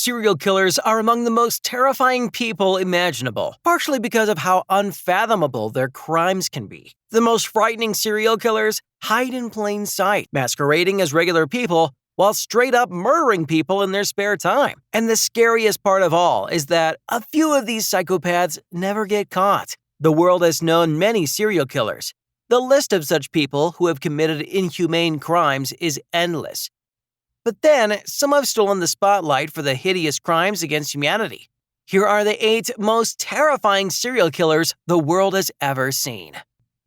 serial killers are among the most terrifying people imaginable, partially because of how unfathomable their crimes can be. The most frightening serial killers hide in plain sight, masquerading as regular people while straight up murdering people in their spare time. And the scariest part of all is that a few of these psychopaths never get caught. The world has known many serial killers. The list of such people who have committed inhumane crimes is endless. But then, some have stolen the spotlight for the hideous crimes against humanity. Here are the 8 most terrifying serial killers the world has ever seen.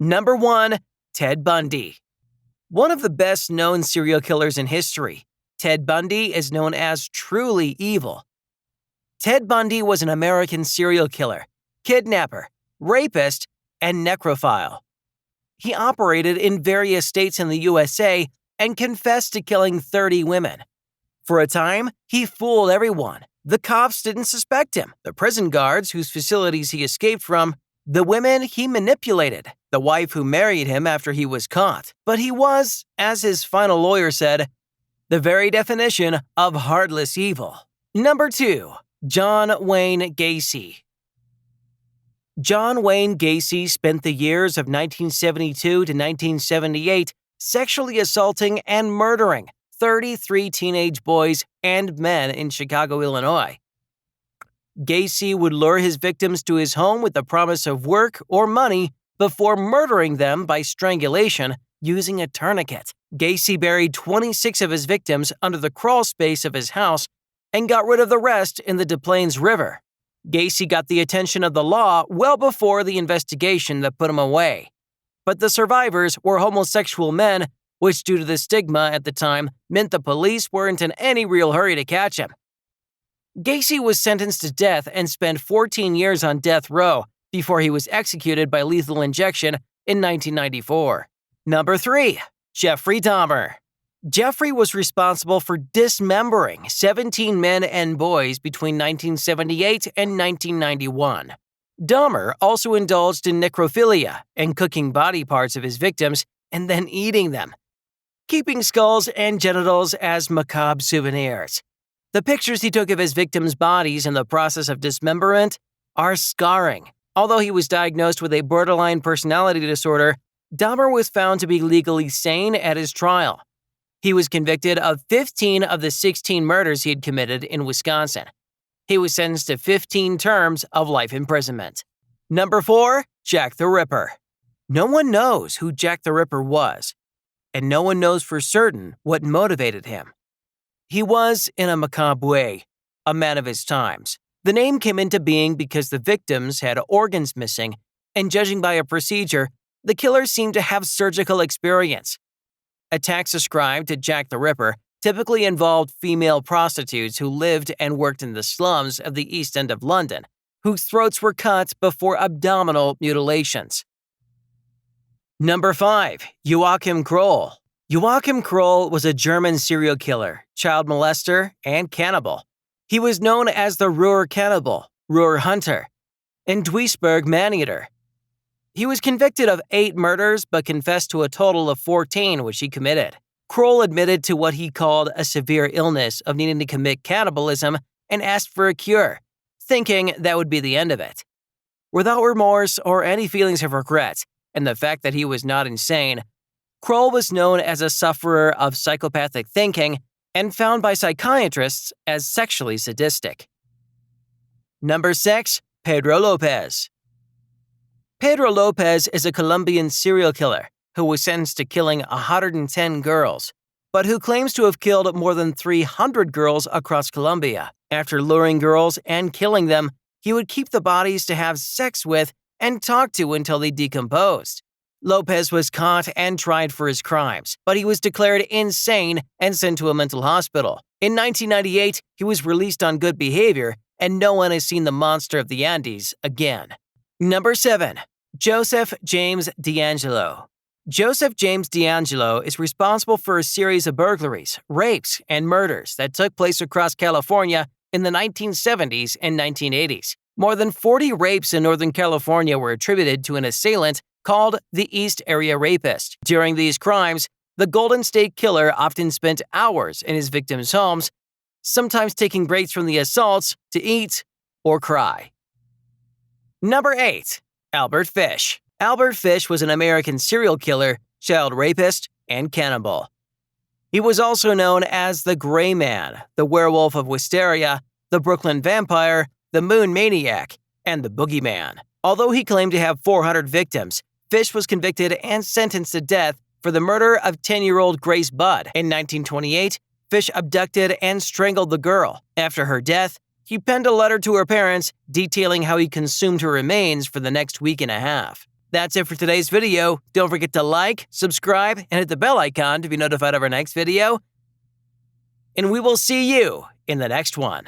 Number 1. Ted Bundy. One of the best-known serial killers in history, Ted Bundy is known as truly evil. Ted Bundy was an American serial killer, kidnapper, rapist, and necrophile. He operated in various states in the USA and confessed to killing 30 women. For a time, he fooled everyone. The cops didn't suspect him, the prison guards whose facilities he escaped from, the women he manipulated, the wife who married him after he was caught. But he was, as his final lawyer said, the very definition of heartless evil. Number 2. John Wayne Gacy. John Wayne Gacy spent the years of 1972 to 1978 sexually assaulting and murdering 33 teenage boys and men in Chicago, Illinois. Gacy would lure his victims to his home with the promise of work or money before murdering them by strangulation using a tourniquet. Gacy buried 26 of his victims under the crawl space of his house and got rid of the rest in the Des Plaines River. Gacy got the attention of the law well before the investigation that put him away. But the survivors were homosexual men, which due to the stigma at the time meant the police weren't in any real hurry to catch him. Gacy was sentenced to death and spent 14 years on death row before he was executed by lethal injection in 1994. Number 3. Jeffrey Dahmer. Jeffrey was responsible for dismembering 17 men and boys between 1978 and 1991. Dahmer also indulged in necrophilia and cooking body parts of his victims and then eating them, keeping skulls and genitals as macabre souvenirs. The pictures he took of his victims' bodies in the process of dismemberment are scarring. Although he was diagnosed with a borderline personality disorder, Dahmer was found to be legally sane at his trial. He was convicted of 15 of the 16 murders he had committed in Wisconsin. He was sentenced to 15 terms of life imprisonment. Number 4. Jack the Ripper. No one knows who Jack the Ripper was, and no one knows for certain what motivated him. He was, in a macabre way, a man of his times. The name came into being because the victims had organs missing, and judging by a procedure, the killer seemed to have surgical experience. Attacks ascribed to Jack the Ripper typically involved female prostitutes who lived and worked in the slums of the East End of London, whose throats were cut before abdominal mutilations. Number 5. Joachim Kroll. Joachim Kroll was a German serial killer, child molester, and cannibal. He was known as the Ruhr Cannibal, Ruhr Hunter, and Duisburg Man-Eater. He was convicted of 8 murders but confessed to a total of 14 which he committed. Kroll admitted to what he called a severe illness of needing to commit cannibalism and asked for a cure, thinking that would be the end of it. Without remorse or any feelings of regret, and the fact that he was not insane, Kroll was known as a sufferer of psychopathic thinking and found by psychiatrists as sexually sadistic. Number 6. Pedro Lopez. Pedro Lopez is a Colombian serial killer who was sentenced to killing 110 girls, but who claims to have killed more than 300 girls across Colombia. After luring girls and killing them, he would keep the bodies to have sex with and talk to until they decomposed. Lopez was caught and tried for his crimes, but he was declared insane and sent to a mental hospital. In 1998, he was released on good behavior, and no one has seen the monster of the Andes again. Number 7. Joseph James Deangelo. Joseph James Deangelo is responsible for a series of burglaries, rapes, and murders that took place across California in the 1970s and 1980s. More than 40 rapes in Northern California were attributed to an assailant called the East Area Rapist. During these crimes, the Golden State Killer often spent hours in his victims' homes, sometimes taking breaks from the assaults to eat or cry. Number 8. Albert Fish. Albert Fish was an American serial killer, child rapist, and cannibal. He was also known as the Gray Man, the Werewolf of Wisteria, the Brooklyn Vampire, the Moon Maniac, and the Boogeyman. Although he claimed to have 400 victims, Fish was convicted and sentenced to death for the murder of 10-year-old Grace Budd. In 1928, Fish abducted and strangled the girl. After her death, he penned a letter to her parents detailing how he consumed her remains for the next week and a half. That's it for today's video. Don't forget to like, subscribe, and hit the bell icon to be notified of our next video. And we will see you in the next one.